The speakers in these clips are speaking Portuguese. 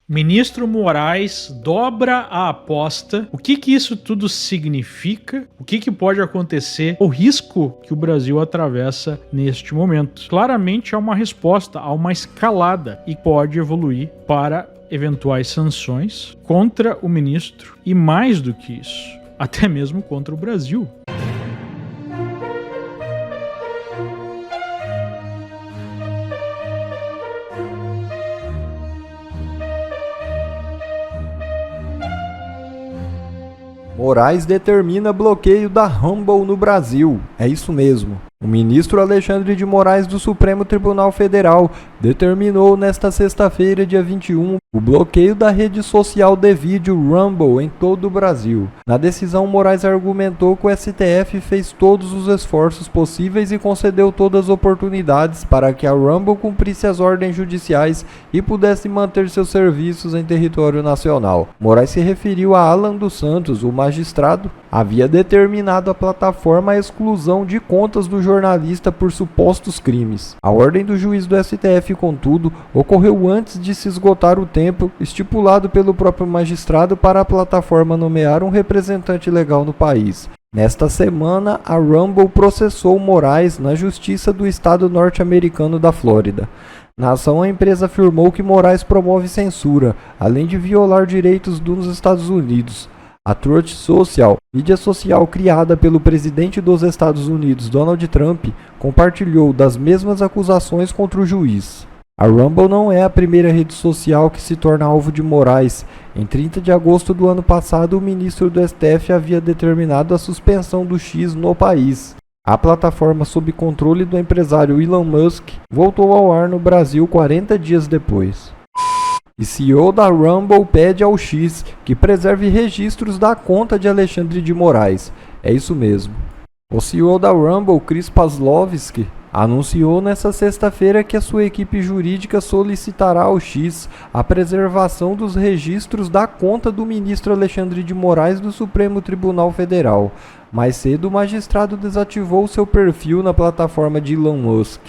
Ministro Moraes dobra a aposta. O que isso tudo significa? O que pode acontecer? O risco que o Brasil atravessa neste momento. Claramente há uma resposta, há uma escalada e pode evoluir para eventuais sanções contra o ministro e, mais do que isso, até mesmo contra o Brasil. Moraes determina bloqueio da Rumble no Brasil. É isso mesmo. O ministro Alexandre de Moraes do Supremo Tribunal Federal determinou nesta sexta-feira, dia 21, o bloqueio da rede social de vídeo Rumble em todo o Brasil. Na decisão, Moraes argumentou que o STF fez todos os esforços possíveis e concedeu todas as oportunidades para que a Rumble cumprisse as ordens judiciais e pudesse manter seus serviços em território nacional. Moraes se referiu a Alan dos Santos, o magistrado, havia determinado à plataforma a exclusão de contas do jornalista por supostos crimes. A ordem do juiz do STF, contudo, ocorreu antes de se esgotar o tempo estipulado pelo próprio magistrado para a plataforma nomear um representante legal no país. Nesta semana, a Rumble processou Moraes na Justiça do Estado norte-americano da Flórida. Na ação, a empresa afirmou que Moraes promove censura, além de violar direitos dos Estados Unidos. A Truth Social, mídia social criada pelo presidente dos Estados Unidos, Donald Trump, compartilhou das mesmas acusações contra o juiz. A Rumble não é a primeira rede social que se torna alvo de Moraes. Em 30 de agosto do ano passado, o ministro do STF havia determinado a suspensão do X no país. A plataforma sob controle do empresário Elon Musk voltou ao ar no Brasil 40 dias depois. E CEO da Rumble pede ao X que preserve registros da conta de Alexandre de Moraes. É isso mesmo. O CEO da Rumble, Chris Pavlovski, anunciou nesta sexta-feira que a sua equipe jurídica solicitará ao X a preservação dos registros da conta do ministro Alexandre de Moraes do Supremo Tribunal Federal. Mais cedo, o magistrado desativou seu perfil na plataforma de Elon Musk.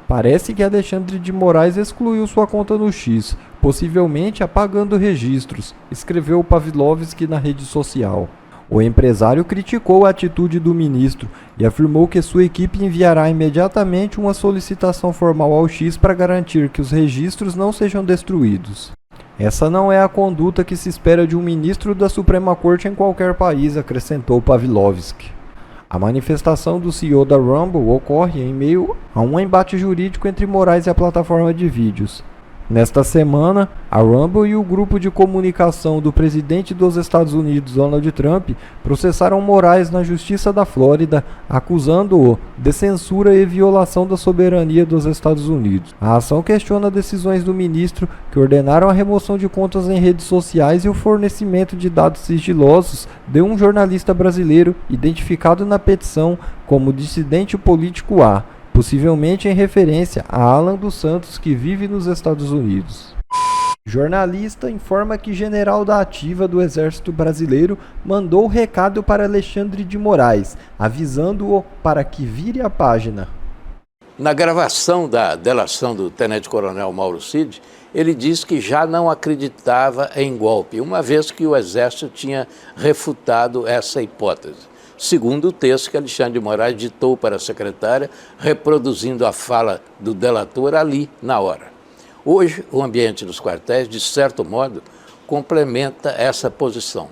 Parece que Alexandre de Moraes excluiu sua conta no X, possivelmente apagando registros, escreveu Pavlovski na rede social. O empresário criticou a atitude do ministro e afirmou que sua equipe enviará imediatamente uma solicitação formal ao X para garantir que os registros não sejam destruídos. Essa não é a conduta que se espera de um ministro da Suprema Corte em qualquer país, acrescentou Pavlovski. A manifestação do CEO da Rumble ocorre em meio a um embate jurídico entre Moraes e a plataforma de vídeos. Nesta semana, a Rumble e o grupo de comunicação do presidente dos Estados Unidos, Donald Trump, processaram Moraes na Justiça da Flórida, acusando-o de censura e violação da soberania dos Estados Unidos. A ação questiona decisões do ministro que ordenaram a remoção de contas em redes sociais e o fornecimento de dados sigilosos de um jornalista brasileiro identificado na petição como dissidente político A, possivelmente em referência a Alan dos Santos, que vive nos Estados Unidos. Jornalista informa que general da ativa do Exército Brasileiro mandou recado para Alexandre de Moraes, avisando-o para que vire a página. Na gravação da delação do tenente-coronel Mauro Cid, ele disse que já não acreditava em golpe, uma vez que o Exército tinha refutado essa hipótese. Segundo o texto que Alexandre de Moraes ditou para a secretária, reproduzindo a fala do delator ali, na hora. Hoje, o ambiente dos quartéis, de certo modo, complementa essa posição.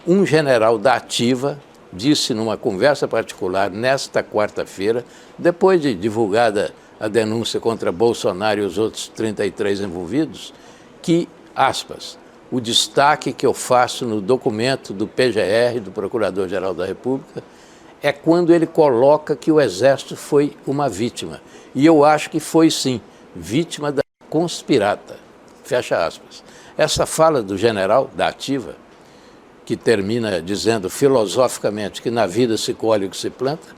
Um general da ativa disse numa conversa particular nesta quarta-feira, depois de divulgada a denúncia contra Bolsonaro e os outros 33 envolvidos, que, aspas, o destaque que eu faço no documento do PGR, do Procurador-Geral da República, é quando ele coloca que o Exército foi uma vítima. E eu acho que foi, sim, vítima da conspirata. Fecha aspas. Essa fala do general da ativa, que termina dizendo filosoficamente que na vida se colhe o que se planta,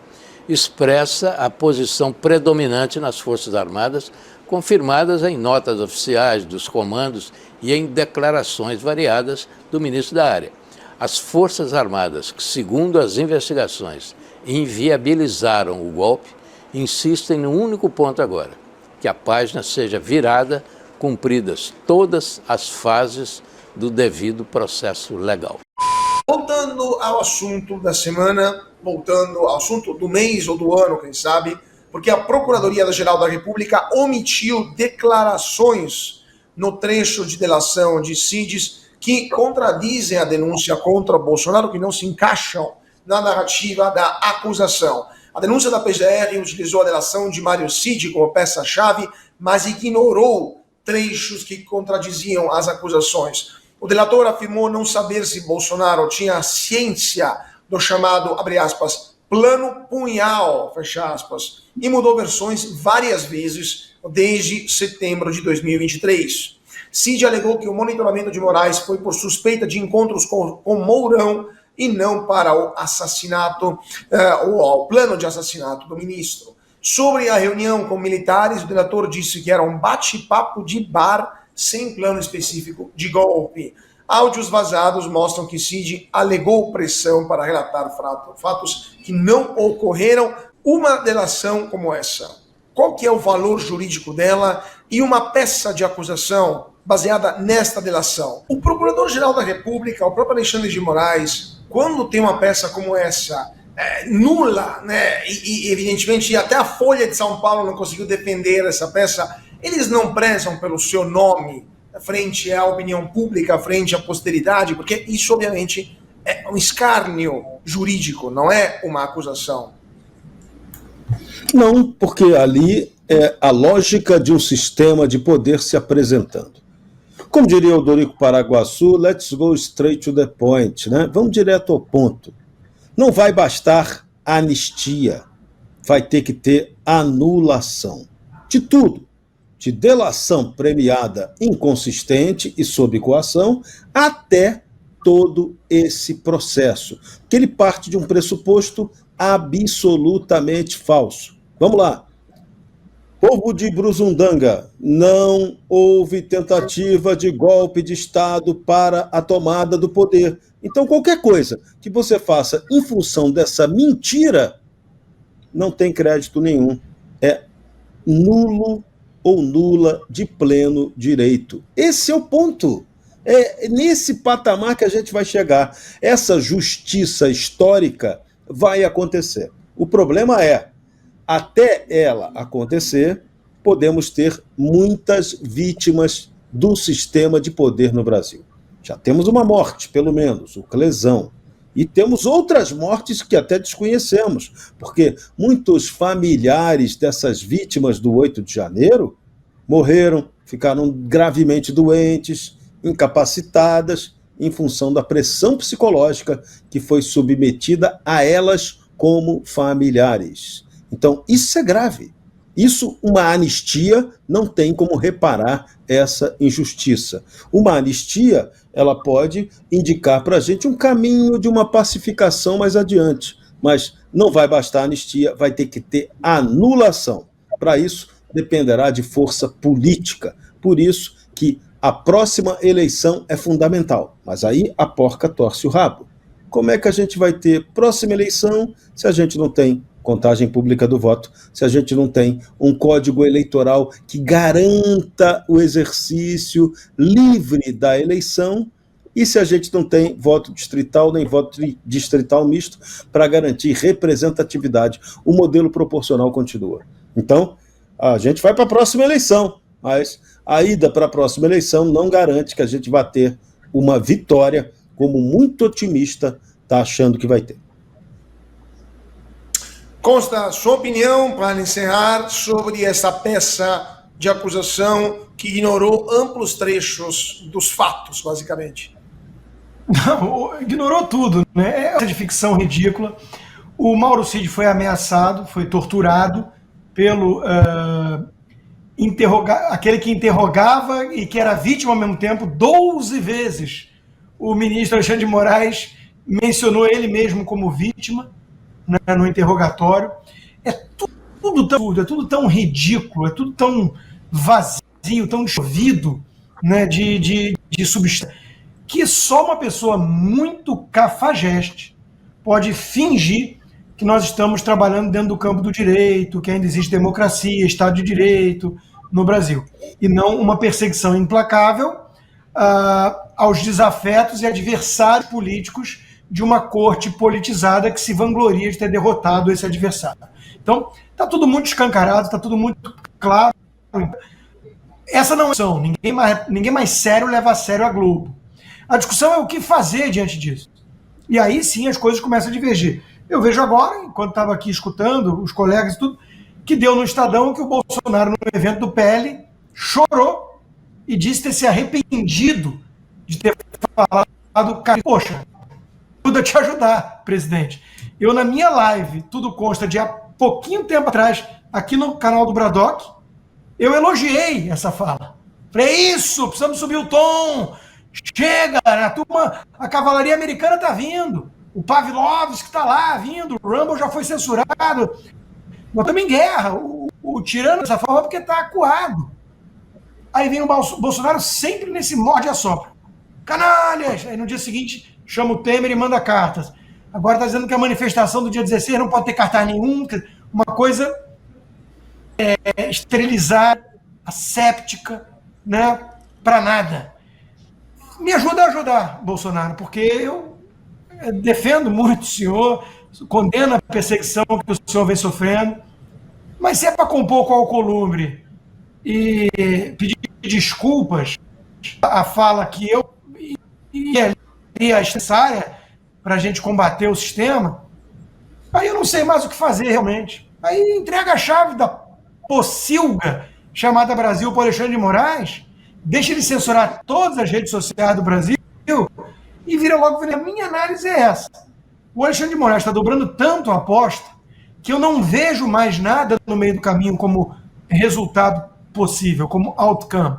expressa a posição predominante nas Forças Armadas, confirmadas em notas oficiais dos comandos e em declarações variadas do ministro da área. As Forças Armadas, que, segundo as investigações, inviabilizaram o golpe, insistem no único ponto agora, que a página seja virada cumpridas todas as fases do devido processo legal. Voltando ao assunto da semana, voltando ao assunto do mês ou do ano, quem sabe, porque a Procuradoria-Geral da República omitiu declarações no trecho de delação de Cides que contradizem a denúncia contra Bolsonaro, que não se encaixam na narrativa da acusação. A denúncia da PGR utilizou a delação de Mário Cid como peça-chave, mas ignorou trechos que contradiziam as acusações. O delator afirmou não saber se Bolsonaro tinha ciência do chamado, abre aspas, plano punhal, fecha aspas, e mudou versões várias vezes desde setembro de 2023. Cid alegou que o monitoramento de Moraes foi por suspeita de encontros com Mourão e não para o assassinato, ou ao plano de assassinato do ministro. Sobre a reunião com militares, o delator disse que era um bate-papo de bar sem plano específico de golpe. Áudios vazados mostram que Cid alegou pressão para relatar fatos que não ocorreram. Uma delação como essa, qual que é o valor jurídico dela e uma peça de acusação baseada nesta delação? O Procurador-Geral da República, o próprio Alexandre de Moraes, quando tem uma peça como essa, nula, né, e evidentemente até a Folha de São Paulo não conseguiu defender essa peça, eles não prezam pelo seu nome frente à opinião pública, frente à posteridade, porque isso obviamente é um escárnio jurídico, não é uma acusação. Não, porque ali é a lógica de um sistema de poder se apresentando. Como diria o Dorico Paraguaçu, let's go straight to the point, né? Vamos direto ao ponto. Não vai bastar anistia, vai ter que ter anulação de tudo, de delação premiada inconsistente e sob coação, até todo esse processo, que ele parte de um pressuposto absolutamente falso. Vamos lá. Povo de Brusundanga, não houve tentativa de golpe de Estado para a tomada do poder. Então, qualquer coisa que você faça em função dessa mentira, não tem crédito nenhum. É nulo ou nula de pleno direito. Esse é o ponto. É nesse patamar que a gente vai chegar. Essa justiça histórica vai acontecer. O problema é, até ela acontecer, podemos ter muitas vítimas do sistema de poder no Brasil. Já temos uma morte, pelo menos, o Clesão. E temos outras mortes que até desconhecemos, porque muitos familiares dessas vítimas do 8 de janeiro morreram, ficaram gravemente doentes, incapacitadas, em função da pressão psicológica que foi submetida a elas como familiares. Então, isso é grave. Isso, uma anistia não tem como reparar essa injustiça. Uma anistia, ela pode indicar para a gente um caminho de uma pacificação mais adiante, mas não vai bastar anistia, vai ter que ter anulação. Para isso, dependerá de força política. Por isso que a próxima eleição é fundamental, mas aí a porca torce o rabo. Como é que a gente vai ter próxima eleição se a gente não tem contagem pública do voto, se a gente não tem um código eleitoral que garanta o exercício livre da eleição, e se a gente não tem voto distrital nem voto distrital misto para garantir representatividade? O modelo proporcional continua. Então, a gente vai para a próxima eleição, mas a ida para a próxima eleição não garante que a gente vá ter uma vitória, como muito otimista está achando que vai ter. Consta sua opinião, para encerrar, sobre essa peça de acusação que ignorou amplos trechos dos fatos, basicamente. Não, ignorou tudo, né? É de ficção ridícula. O Mauro Cid foi ameaçado, foi torturado pelo aquele que interrogava e que era vítima ao mesmo tempo 12 vezes. O ministro Alexandre de Moraes mencionou ele mesmo como vítima, né, no interrogatório. É tudo tão ridículo, é tudo tão vazio, tão chovido, né, de substância, que só uma pessoa muito cafajeste pode fingir que nós estamos trabalhando dentro do campo do direito, que ainda existe democracia, Estado de Direito, no Brasil, e não uma perseguição implacável aos desafetos e adversários políticos de uma corte politizada que se vangloria de ter derrotado esse adversário. Então, está tudo muito escancarado, está tudo muito claro. Essa não é a discussão. Ninguém mais sério leva a sério a Globo. A discussão é o que fazer diante disso. E aí sim as coisas começam a divergir. Eu vejo agora, enquanto estava aqui escutando os colegas e tudo, que deu no Estadão que o Bolsonaro, no evento do PL, chorou e disse ter se arrependido de ter falado, poxa, ajuda a te ajudar, presidente. Eu, na minha live, tudo consta de há pouquinho tempo atrás, aqui no canal do Braddock, eu elogiei essa fala. Falei, isso, precisamos subir o tom. Chega, a turma, a cavalaria americana está vindo. O Pavlovski está lá vindo, o Rumble já foi censurado. Nós estamos em guerra. O tirano dessa forma porque está acuado. Aí vem o Bolsonaro sempre nesse morde a sopra. Canalhas! Aí no dia seguinte chama o Temer e manda cartas. Agora está dizendo que a manifestação do dia 16 não pode ter cartaz nenhum. Uma coisa esterilizada, asséptica, né? Para nada. Me ajuda a ajudar, Bolsonaro, porque eu defendo muito o senhor, condeno a perseguição que o senhor vem sofrendo, mas se é para compor com o Alcolumbre e pedir desculpas a fala que eu ia necessária para a gente combater o sistema, aí eu não sei mais o que fazer realmente. Aí entrega a chave da pocilga chamada Brasil para Alexandre de Moraes, deixa ele censurar todas as redes sociais do Brasil e vira logo. A minha análise é essa. O Alexandre de Moraes está dobrando tanto a aposta que eu não vejo mais nada no meio do caminho como resultado possível, como outcome.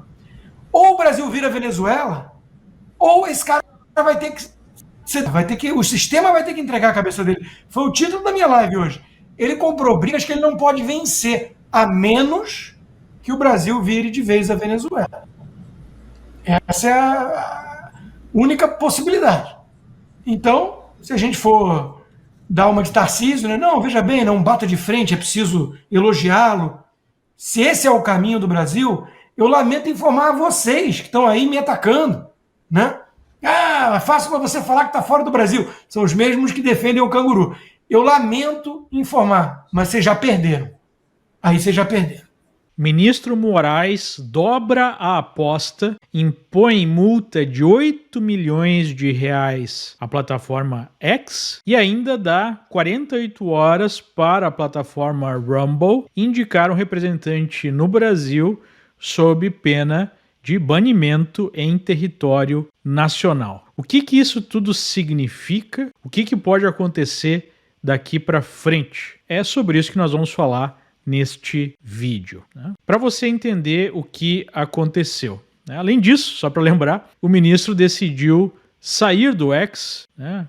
Ou o Brasil vira Venezuela, ou esse cara vai ter que o sistema vai ter que entregar a cabeça dele. Foi o título da minha live hoje. Ele comprou brigas que ele não pode vencer, a menos que o Brasil vire de vez a Venezuela. Essa é a única possibilidade. Então, se a gente for dar uma de Tarcísio, né? Não, veja bem, não bata de frente, é preciso elogiá-lo. Se esse é o caminho do Brasil, eu lamento informar a vocês que estão aí me atacando, né? Ah, é fácil para você falar que está fora do Brasil. São os mesmos que defendem o canguru. Eu lamento informar, mas vocês já perderam. Aí vocês já perderam. Ministro Moraes dobra a aposta, impõe multa de 8 milhões de reais à plataforma X e ainda dá 48 horas para a plataforma Rumble indicar um representante no Brasil sob pena de banimento em território nacional. O que isso tudo significa? O que pode acontecer daqui para frente? É sobre isso que nós vamos falar neste vídeo, né? Para você entender o que aconteceu, né? Além disso, só para lembrar, o ministro decidiu sair do X, né?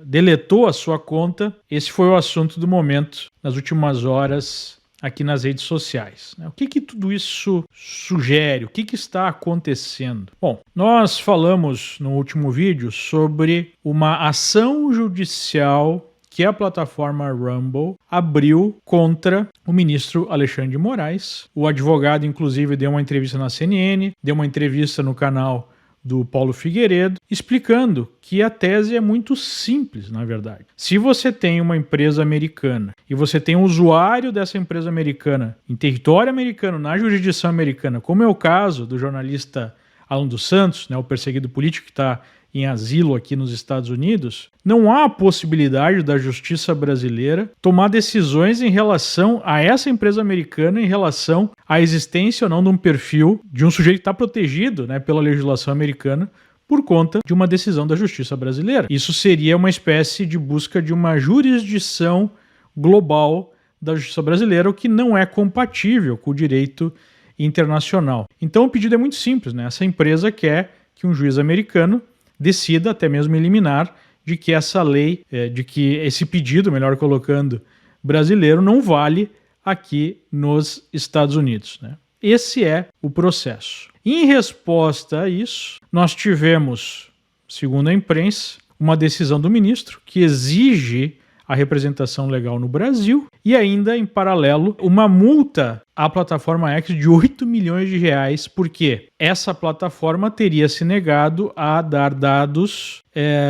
Deletou a sua conta. Esse foi o assunto do momento nas últimas horas aqui nas redes sociais, né? O que tudo isso sugere? O que está acontecendo? Bom, nós falamos no último vídeo sobre uma ação judicial que a plataforma Rumble abriu contra o ministro Alexandre de Moraes. O advogado, inclusive, deu uma entrevista na CNN, deu uma entrevista no canal do Paulo Figueiredo, explicando que a tese é muito simples, na verdade. Se você tem uma empresa americana e você tem um usuário dessa empresa americana em território americano, na jurisdição americana, como é o caso do jornalista Alan dos Santos, né, o perseguido político que está em asilo aqui nos Estados Unidos, não há a possibilidade da justiça brasileira tomar decisões em relação a essa empresa americana, em relação à existência ou não de um perfil de um sujeito que está protegido, né, pela legislação americana por conta de uma decisão da justiça brasileira. Isso seria uma espécie de busca de uma jurisdição global da justiça brasileira, o que não é compatível com o direito internacional. Então o pedido é muito simples, né? Essa empresa quer que um juiz americano decida, até mesmo eliminar, de que essa lei, de que esse pedido, melhor colocando, brasileiro não vale aqui nos Estados Unidos, né? Esse é o processo. Em resposta a isso, nós tivemos, segundo a imprensa, uma decisão do ministro que exige a representação legal no Brasil e ainda, em paralelo, uma multa a plataforma X de 8 milhões de reais, porque essa plataforma teria se negado a dar dados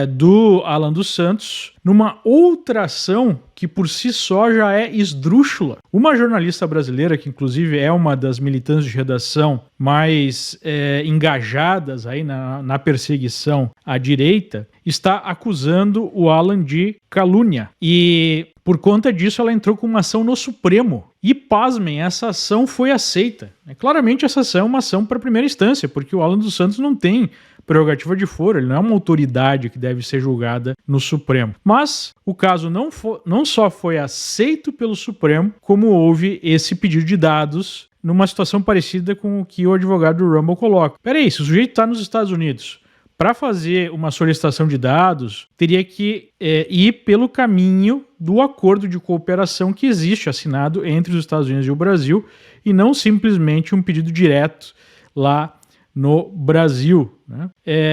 do Alan dos Santos numa outra ação que por si só já é esdrúxula. Uma jornalista brasileira, que inclusive é uma das militantes de redação mais engajadas aí na perseguição à direita, está acusando o Alan de calúnia. E por conta disso ela entrou com uma ação no Supremo. E pasmem, essa ação foi aceita. Claramente essa ação é uma ação para primeira instância, porque o Alan dos Santos não tem prerrogativa de foro, ele não é uma autoridade que deve ser julgada no Supremo. Mas o caso não só foi aceito pelo Supremo, como houve esse pedido de dados numa situação parecida com o que o advogado do Rumble coloca. Peraí, se o sujeito está nos Estados Unidos, para fazer uma solicitação de dados, teria que ir pelo caminho do acordo de cooperação que existe assinado entre os Estados Unidos e o Brasil, e não simplesmente um pedido direto lá no Brasil, né?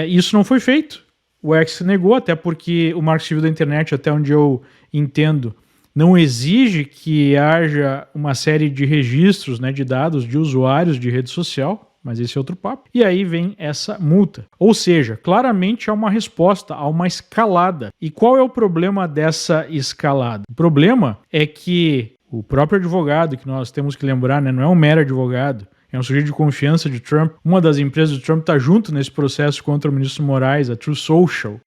Isso não foi feito. O X se negou, até porque o Marco Civil da Internet, até onde eu entendo, não exige que haja uma série de registros, né, de dados de usuários de rede social, mas esse é outro papo. E aí vem essa multa. Ou seja, claramente há uma resposta, há uma escalada. E qual é o problema dessa escalada? O problema é que o próprio advogado, que nós temos que lembrar, né, não é um mero advogado, é um sujeito de confiança de Trump. Uma das empresas de Trump está junto nesse processo contra o ministro Moraes, a True Social.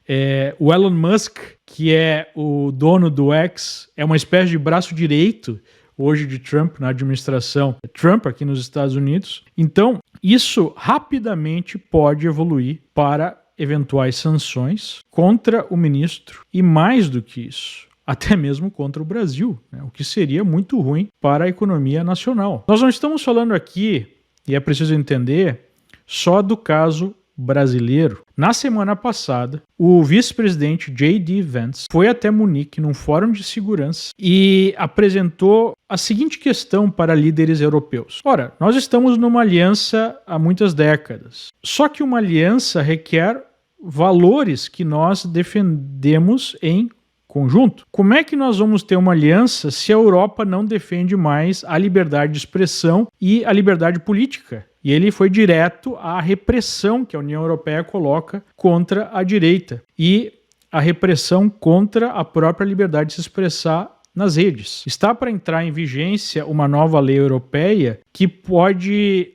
O Elon Musk, que é o dono do X, é uma espécie de braço direito hoje de Trump na administração Trump aqui nos Estados Unidos. Então, isso rapidamente pode evoluir para eventuais sanções contra o ministro e, mais do que isso, até mesmo contra o Brasil, né? O que seria muito ruim para a economia nacional. Nós não estamos falando aqui, e é preciso entender, só do caso brasileiro. Na semana passada, o vice-presidente J.D. Vance foi até Munique num fórum de segurança e apresentou a seguinte questão para líderes europeus. Ora, nós estamos numa aliança há muitas décadas, só que uma aliança requer valores que nós defendemos em conjunto. Como é que nós vamos ter uma aliança se a Europa não defende mais a liberdade de expressão e a liberdade política? E ele foi direto à repressão que a União Europeia coloca contra a direita e a repressão contra a própria liberdade de se expressar nas redes. Está para entrar em vigência uma nova lei europeia que pode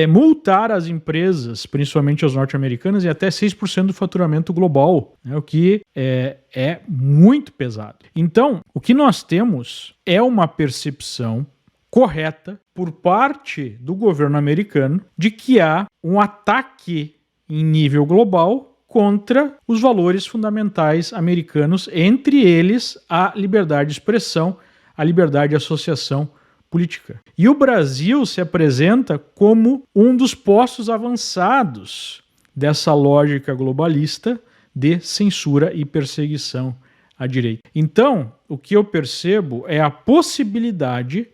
multar as empresas, principalmente as norte-americanas, em até 6% do faturamento global, né, o que é muito pesado. Então, o que nós temos é uma percepção correta por parte do governo americano de que há um ataque em nível global contra os valores fundamentais americanos, entre eles a liberdade de expressão, a liberdade de associação política. E o Brasil se apresenta como um dos postos avançados dessa lógica globalista de censura e perseguição à direita. Então, o que eu percebo é a possibilidade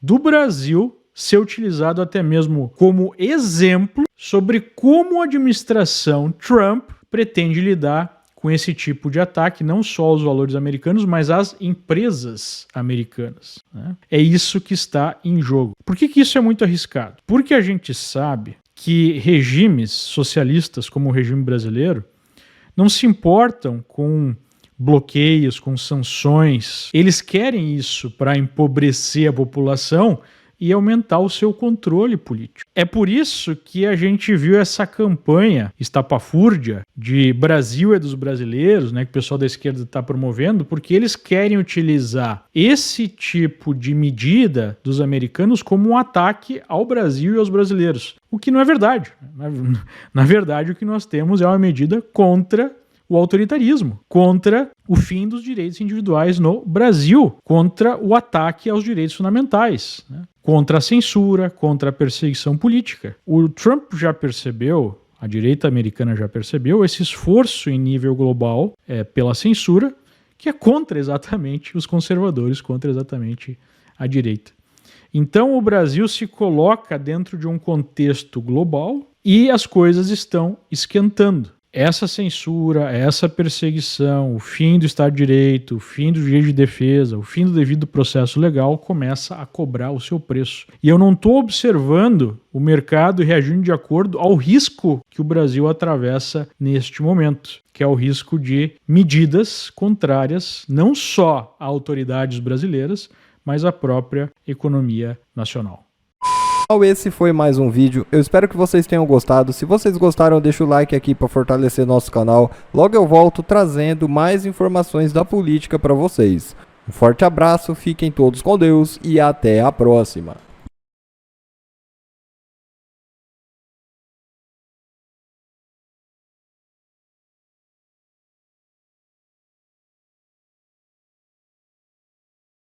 do Brasil ser utilizado até mesmo como exemplo sobre como a administração Trump pretende lidar com esse tipo de ataque, não só aos valores americanos, mas às empresas americanas, né? É isso que está em jogo. Por que isso é muito arriscado? Porque a gente sabe que regimes socialistas, como o regime brasileiro, não se importam com bloqueios, com sanções. Eles querem isso para empobrecer a população e aumentar o seu controle político. É por isso que a gente viu essa campanha estapafúrdia de Brasil é dos brasileiros, né, que o pessoal da esquerda está promovendo, porque eles querem utilizar esse tipo de medida dos americanos como um ataque ao Brasil e aos brasileiros, o que não é verdade. Na verdade, o que nós temos é uma medida contra o autoritarismo, contra o fim dos direitos individuais no Brasil, contra o ataque aos direitos fundamentais, né? Contra a censura, contra a perseguição política. O Trump já percebeu, a direita americana já percebeu, esse esforço em nível global pela censura, que é contra exatamente os conservadores, contra exatamente a direita. Então o Brasil se coloca dentro de um contexto global e as coisas estão esquentando. essa censura, essa perseguição, o fim do Estado de Direito, o fim do direito de defesa, o fim do devido processo legal começa a cobrar o seu preço. E eu não estou observando o mercado reagindo de acordo ao risco que o Brasil atravessa neste momento, que é o risco de medidas contrárias não só a autoridades brasileiras, mas à própria economia nacional. Esse foi mais um vídeo, eu espero que vocês tenham gostado. Se vocês gostaram, deixa o like aqui para fortalecer nosso canal. Logo eu volto trazendo mais informações da política para vocês. Um forte abraço, fiquem todos com Deus e até a próxima.